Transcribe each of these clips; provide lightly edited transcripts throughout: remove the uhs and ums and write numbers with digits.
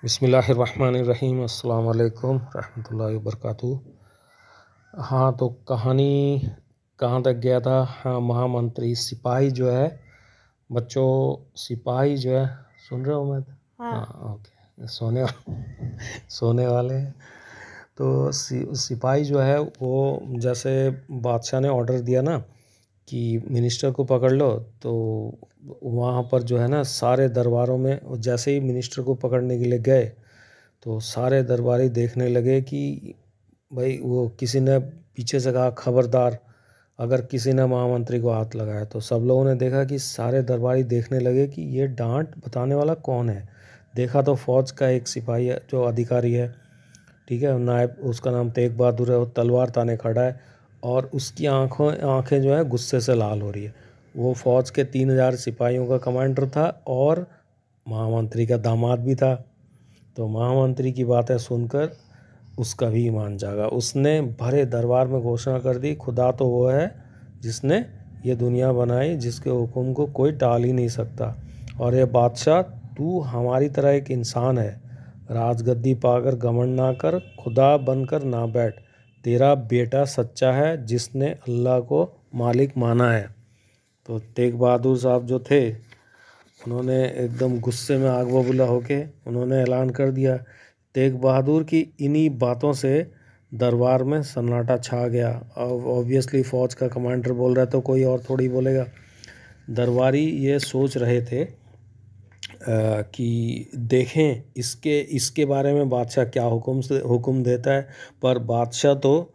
बिस्मिल्लाहिर्रहमानिर्रहीम। अस्सलाम वालेकुम रहमतुल्लाहि व बरकातुहू। हाँ, तो कहानी कहाँ तक गया था। हाँ, महामंत्री सिपाही जो है, बच्चों सिपाही जो है, सुन रहे हो मैं? हाँ ओके, सोने वाले हैं। तो सिपाही जो है वो, जैसे बादशाह ने ऑर्डर दिया ना कि मिनिस्टर को पकड़ लो, तो वहाँ पर जो है ना सारे दरबारों में जैसे ही मिनिस्टर को पकड़ने के लिए गए तो सारे दरबारी देखने लगे कि भाई वो किसी ने पीछे से कहा खबरदार अगर किसी ने महामंत्री को हाथ लगाया। तो सब लोगों ने देखा कि सारे दरबारी देखने लगे कि ये डांट बताने वाला कौन है। देखा तो फौज का एक सिपाही है जो अधिकारी है, ठीक है, नायब, उसका नाम तेग बहादुर है। वो तलवार ताने खड़ा है और उसकी आंखें जो है गुस्से से लाल हो रही है। वो फौज के 3000 सिपाहियों का कमांडर था और महामंत्री का दामाद भी था। तो महामंत्री की बातें सुनकर उसका भी ईमान जागा। उसने भरे दरबार में घोषणा कर दी, खुदा तो वो है जिसने ये दुनिया बनाई, जिसके हुक्म को कोई टाल ही नहीं सकता। और ये बादशाह, तू हमारी तरह एक इंसान है। राजगद्दी पाकर घमंड ना कर, खुदा बनकर ना बैठ। तेरा बेटा सच्चा है जिसने अल्लाह को मालिक माना है। तो तेग बहादुर साहब जो थे, उन्होंने एकदम गुस्से में आग बबूला होके उन्होंने ऐलान कर दिया। तेग बहादुर की इन्हीं बातों से दरबार में सन्नाटा छा गया। अब ऑब्वियसली फ़ौज का कमांडर बोल रहा है तो कोई और थोड़ी बोलेगा। दरबारी ये सोच रहे थे कि देखें इसके बारे में बादशाह क्या हुक्म देता है। पर बादशाह तो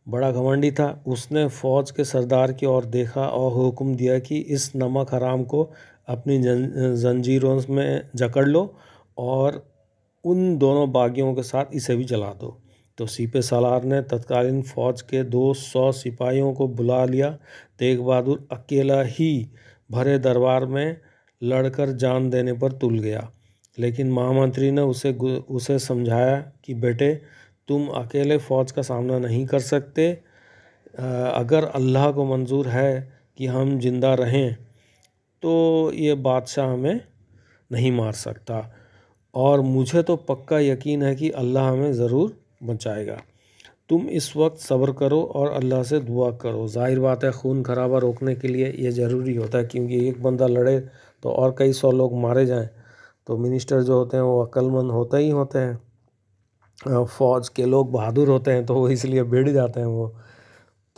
बड़ा घमंडी था। उसने फ़ौज के सरदार की ओर देखा और हुक्म दिया कि इस नमक हराम को अपनी जंजीरों में जकड़ लो और उन दोनों बागियों के साथ इसे भी जला दो। तो सीपे सालार ने तत्कालीन फ़ौज के 200 सिपाहियों को बुला लिया। तेग बहादुर अकेला ही भरे दरबार में लड़कर जान देने पर तुल गया। लेकिन महामंत्री ने उसे समझाया कि बेटे, तुम अकेले फ़ौज का सामना नहीं कर सकते। अगर अल्लाह को मंजूर है कि हम जिंदा रहें तो ये बादशाह हमें नहीं मार सकता, और मुझे तो पक्का यकीन है कि अल्लाह हमें ज़रूर बचाएगा। तुम इस वक्त सब्र करो और अल्लाह से दुआ करो। जाहिर बात है, खून खराबा रोकने के लिए ये ज़रूरी होता है, क्योंकि एक बंदा लड़े तो और कई 100 लोग मारे जाएं। तो मिनिस्टर जो होते हैं वो अक्लमंद होते ही होते हैं, फ़ौज के लोग बहादुर होते हैं, तो वो इसलिए भिड़ जाते हैं वो।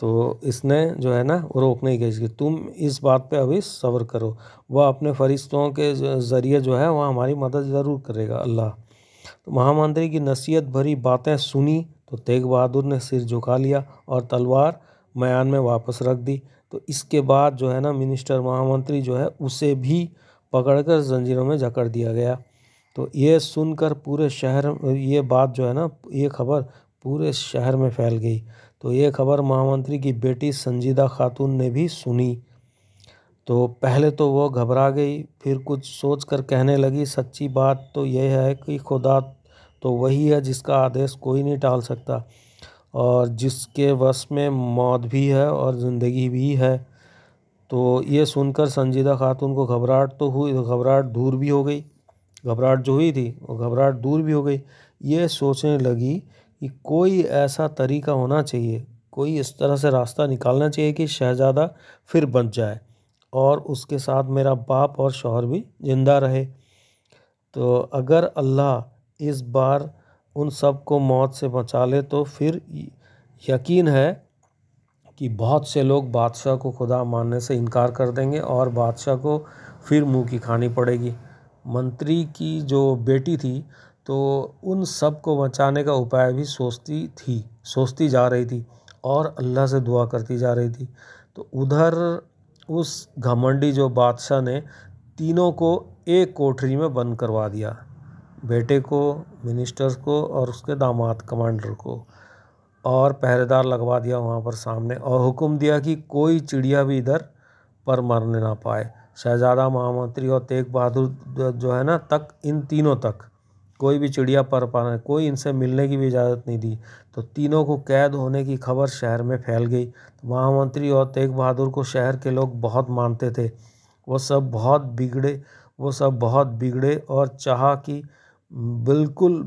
तो इसने जो है ना वो रोकने की कोशिश की, तुम इस बात पे अभी सब्र करो, वह अपने फरिश्तों के ज़रिए जो है वह हमारी मदद ज़रूर करेगा अल्लाह। तो महामंत्री की नसीहत भरी बातें सुनी तो तेग बहादुर ने सिर झुका लिया और तलवार मयान में वापस रख दी। तो इसके बाद जो है ना मिनिस्टर महामंत्री जो है उसे भी पकड़कर जंजीरों में जकड़ दिया गया। तो ये सुनकर पूरे शहर, ये बात जो है ना, ये खबर पूरे शहर में फैल गई। तो ये खबर महामंत्री की बेटी संजीदा खातून ने भी सुनी। तो पहले तो वो घबरा गई, फिर कुछ सोचकर कहने लगी, सच्ची बात तो यह है कि खुदा तो वही है जिसका आदेश कोई नहीं टाल सकता और जिसके वश में मौत भी है और ज़िंदगी भी है। तो ये सुनकर संजीदा खातून को घबराहट तो हुई, घबराहट दूर भी हो गई। घबराहट जो हुई थी वो घबराहट दूर भी हो गई। ये सोचने लगी कि कोई ऐसा तरीका होना चाहिए, कोई इस तरह से रास्ता निकालना चाहिए कि शहज़ादा फिर बच जाए और उसके साथ मेरा बाप और शौहर भी जिंदा रहे। तो अगर अल्लाह इस बार उन सब को मौत से बचा ले तो फिर यकीन है कि बहुत से लोग बादशाह को खुदा मानने से इनकार कर देंगे और बादशाह को फिर मुंह की खानी पड़ेगी। मंत्री की जो बेटी थी तो उन सब को बचाने का उपाय भी सोचती जा रही थी और अल्लाह से दुआ करती जा रही थी। तो उधर उस घमंडी जो बादशाह ने तीनों को एक कोठरी में बंद करवा दिया, बेटे को, मिनिस्टर्स को और उसके दामाद कमांडर को, और पहरेदार लगवा दिया वहाँ पर सामने, और हुक्म दिया कि कोई चिड़िया भी इधर पर मरने ना पाए। शहजादा, महामंत्री और तेग बहादुर जो है ना तक, इन तीनों तक कोई भी चिड़िया पर पाना, कोई इनसे मिलने की भी इजाज़त नहीं दी। तो तीनों को कैद होने की खबर शहर में फैल गई। तो महामंत्री और तेग बहादुर को शहर के लोग बहुत मानते थे। वो सब बहुत बिगड़े और चाहा कि बिल्कुल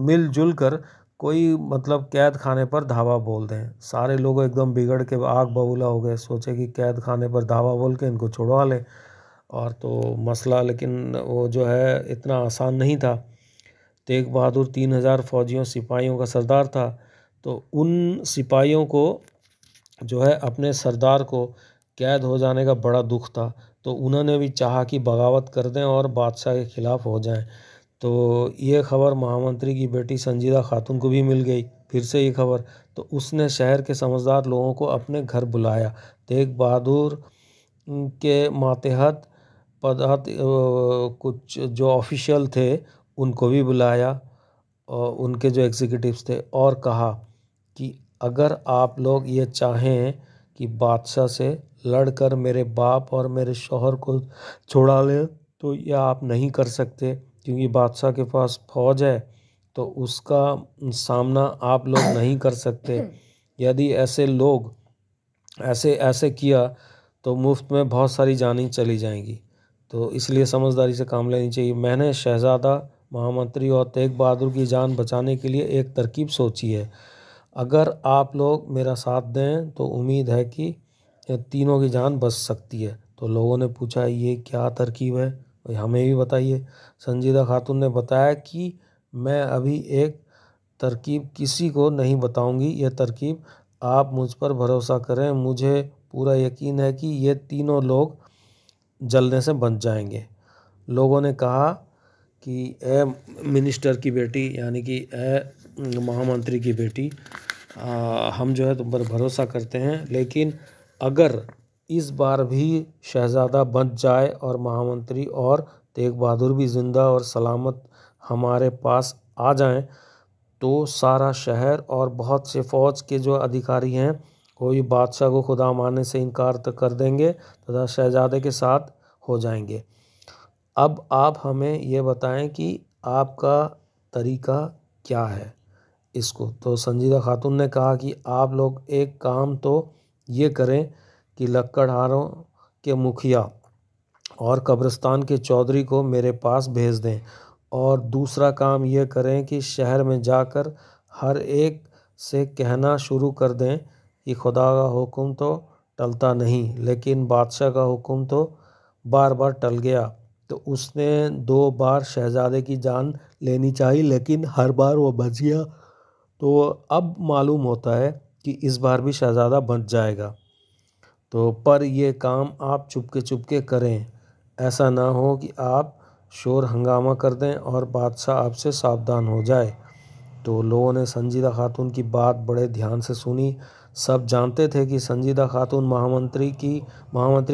मिलजुल कर कोई मतलब कैद खाने पर धावा बोल दें। सारे लोग एकदम बिगड़ के आग बबूला हो गए, सोचे कि कैद खाने पर धावा बोल के इनको छुड़वा ले। और तो मसला लेकिन वो जो है इतना आसान नहीं था। तेग बहादुर 3,000 फौजियों सिपाहियों का सरदार था। तो उन सिपाहियों को जो है अपने सरदार को कैद हो जाने का बड़ा दुख था। तो उन्होंने भी चाहा कि बगावत कर दें और बादशाह के खिलाफ हो जाएं। तो ये खबर महामंत्री की बेटी संजीदा खातून को भी मिल गई, फिर से ये खबर। तो उसने शहर के समझदार लोगों को अपने घर बुलाया। तेग बहादुर के मातहत पदहत कुछ जो ऑफिशियल थे उनको भी बुलाया, और उनके जो एग्जीक्यूटिव्स थे, और कहा कि अगर आप लोग ये चाहें कि बादशाह से लड़कर मेरे बाप और मेरे शौहर को छुड़ा लें तो ये आप नहीं कर सकते, क्योंकि बादशाह के पास फौज है, तो उसका सामना आप लोग नहीं कर सकते। यदि ऐसे लोग ऐसे ऐसे किया तो मुफ्त में बहुत सारी जानें चली जाएंगी। तो इसलिए समझदारी से काम लेनी चाहिए। मैंने शहज़ादा, महामंत्री और तेग बहादुर की जान बचाने के लिए एक तरकीब सोची है। अगर आप लोग मेरा साथ दें तो उम्मीद है कि ये तीनों की जान बच सकती है। तो लोगों ने पूछा, ये क्या तरकीब है, भाई हमें भी बताइए। संजीदा खातून ने बताया कि मैं अभी एक तरकीब किसी को नहीं बताऊंगी। यह तरकीब आप मुझ पर भरोसा करें, मुझे पूरा यकीन है कि ये तीनों लोग जलने से बच जाएंगे। लोगों ने कहा कि ए मिनिस्टर की बेटी, यानी कि ए महामंत्री की बेटी, हम जो है तुम पर भरोसा करते हैं, लेकिन अगर इस बार भी शहज़ादा बच जाए और महामंत्री और तेग बहादुर भी ज़िंदा और सलामत हमारे पास आ जाएं, तो सारा शहर और बहुत से फ़ौज के जो अधिकारी हैं वो भी बादशाह को खुदा मानने से इनकार कर देंगे तथा शहज़ादे के साथ हो जाएंगे। अब आप हमें ये बताएं कि आपका तरीका क्या है इसको। तो संजीदा खातून ने कहा कि आप लोग एक काम तो ये करें कि लक्कड़हारों के मुखिया और कब्रिस्तान के चौधरी को मेरे पास भेज दें, और दूसरा काम ये करें कि शहर में जाकर हर एक से कहना शुरू कर दें कि खुदा का हुक्म तो टलता नहीं, लेकिन बादशाह का हुक्म तो बार बार टल गया। तो उसने 2 बार शहज़ादे की जान लेनी चाहिए, लेकिन हर बार वो बच गया। तो अब मालूम होता है कि इस बार भी शहज़ादा बच जाएगा। तो पर ये काम आप चुपके करें, ऐसा ना हो कि आप शोर हंगामा कर दें और बादशाह आपसे सावधान हो जाए। तो लोगों ने संजीदा खातून की बात बड़े ध्यान से सुनी। सब जानते थे कि संजीदा खातून महामंत्री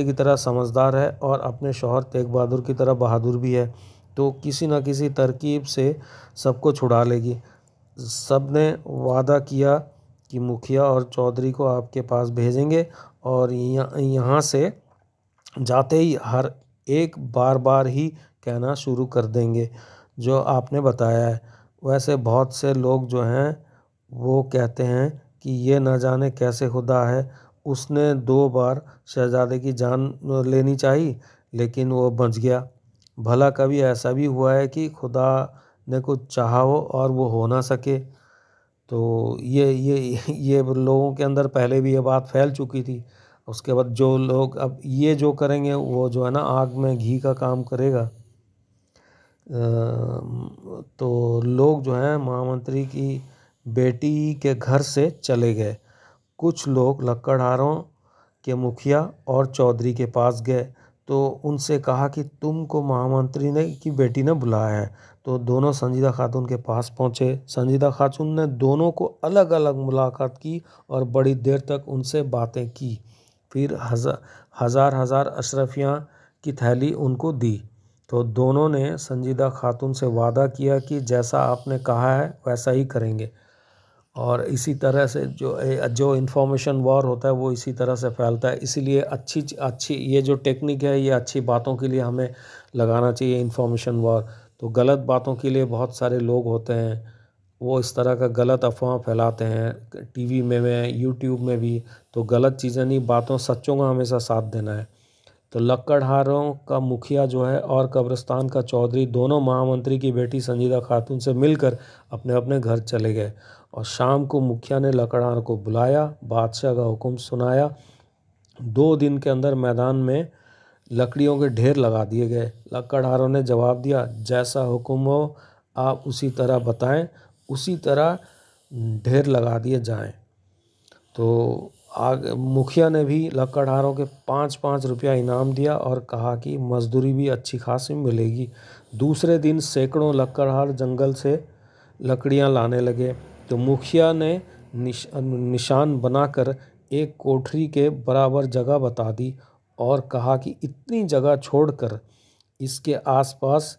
की तरह समझदार है और अपने शौहर तेग बहादुर की तरह बहादुर भी है। तो किसी न किसी तरकीब से सबको छुड़ा लेगी। सब ने वादा किया कि मुखिया और चौधरी को आपके पास भेजेंगे, और यहाँ से जाते ही हर एक बार बार ही कहना शुरू कर देंगे जो आपने बताया है। वैसे बहुत से लोग जो हैं वो कहते हैं कि ये न जाने कैसे खुदा है, उसने 2 बार शहजादे की जान लेनी चाहिए लेकिन वो बच गया। भला कभी ऐसा भी हुआ है कि खुदा ने कुछ चाहा हो और वो हो ना सके। तो ये लोगों के अंदर पहले भी ये बात फैल चुकी थी। उसके बाद जो लोग अब ये जो करेंगे वो जो है ना आग में घी का काम करेगा। तो लोग जो हैं महामंत्री की बेटी के घर से चले गए। कुछ लोग लक्कड़हारों के मुखिया और चौधरी के पास गए तो उनसे कहा कि तुमको महामंत्री ने की बेटी ने बुलाया है। तो दोनों संजीदा खातून के पास पहुंचे। संजीदा खातून ने दोनों को अलग अलग मुलाकात की और बड़ी देर तक उनसे बातें की। फिर हजार हजार अशरफियाँ की थैली उनको दी। तो दोनों ने संजीदा खातून से वादा किया कि जैसा आपने कहा है वैसा ही करेंगे। और इसी तरह से जो इन्फॉर्मेशन वॉर होता है वो इसी तरह से फैलता है। इसीलिए अच्छी ये जो टेक्निक है ये अच्छी बातों के लिए हमें लगाना चाहिए, इन्फॉर्मेशन वॉर। तो गलत बातों के लिए बहुत सारे लोग होते हैं, वो इस तरह का गलत अफवाह फैलाते हैं टीवी में यूट्यूब में भी। तो गलत चीज़ें नहीं, बातों सच्चों का हमेशा साथ देना है। तो लकड़हारों का मुखिया जो है और कब्रिस्तान का चौधरी दोनों महामंत्री की बेटी संजीदा खातून से मिलकर अपने अपने घर चले गए। और शाम को मुखिया ने लकड़हार को बुलाया, बादशाह का हुक्म सुनाया। 2 दिन के अंदर मैदान में लकड़ियों के ढेर लगा दिए गए। लकड़हारों ने जवाब दिया, जैसा हुक्म हो आप उसी तरह बताएं, उसी तरह ढेर लगा दिए जाएं। तो मुखिया ने भी लकड़हारों के 5-5 रुपया इनाम दिया और कहा कि मजदूरी भी अच्छी खासी मिलेगी। दूसरे दिन सैकड़ों लकड़हार जंगल से लकड़ियां लाने लगे। तो मुखिया ने निशान बनाकर एक कोठरी के बराबर जगह बता दी और कहा कि इतनी जगह छोड़कर इसके आसपास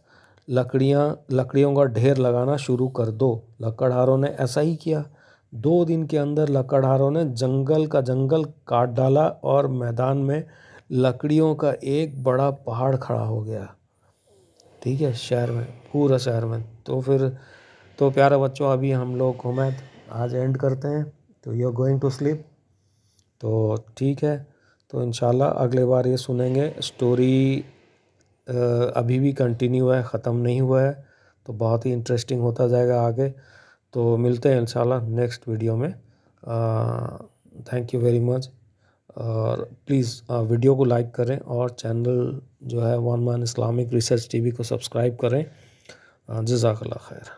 लकड़ियों का ढेर लगाना शुरू कर दो। लकड़हारों ने ऐसा ही किया। 2 दिन के अंदर लकड़हारों ने जंगल का जंगल काट डाला और मैदान में लकड़ियों का एक बड़ा पहाड़ खड़ा हो गया। ठीक है, शहर में, पूरा शहर में। तो फिर तो प्यारे बच्चों, अभी हम लोग हुमैद आज एंड करते हैं। तो you are going to sleep. तो ठीक है, तो इंशाल्लाह अगले बार ये सुनेंगे। स्टोरी अभी भी कंटिन्यू है, ख़त्म नहीं हुआ है। तो बहुत ही इंटरेस्टिंग होता जाएगा आगे। तो मिलते हैं इंशाल्लाह नेक्स्ट वीडियो में। Thank you very much. और प्लीज़ वीडियो को लाइक करें और चैनल जो है one man Islamic research TV को सब्सक्राइब करें। जज़ाकल्लाह खैर।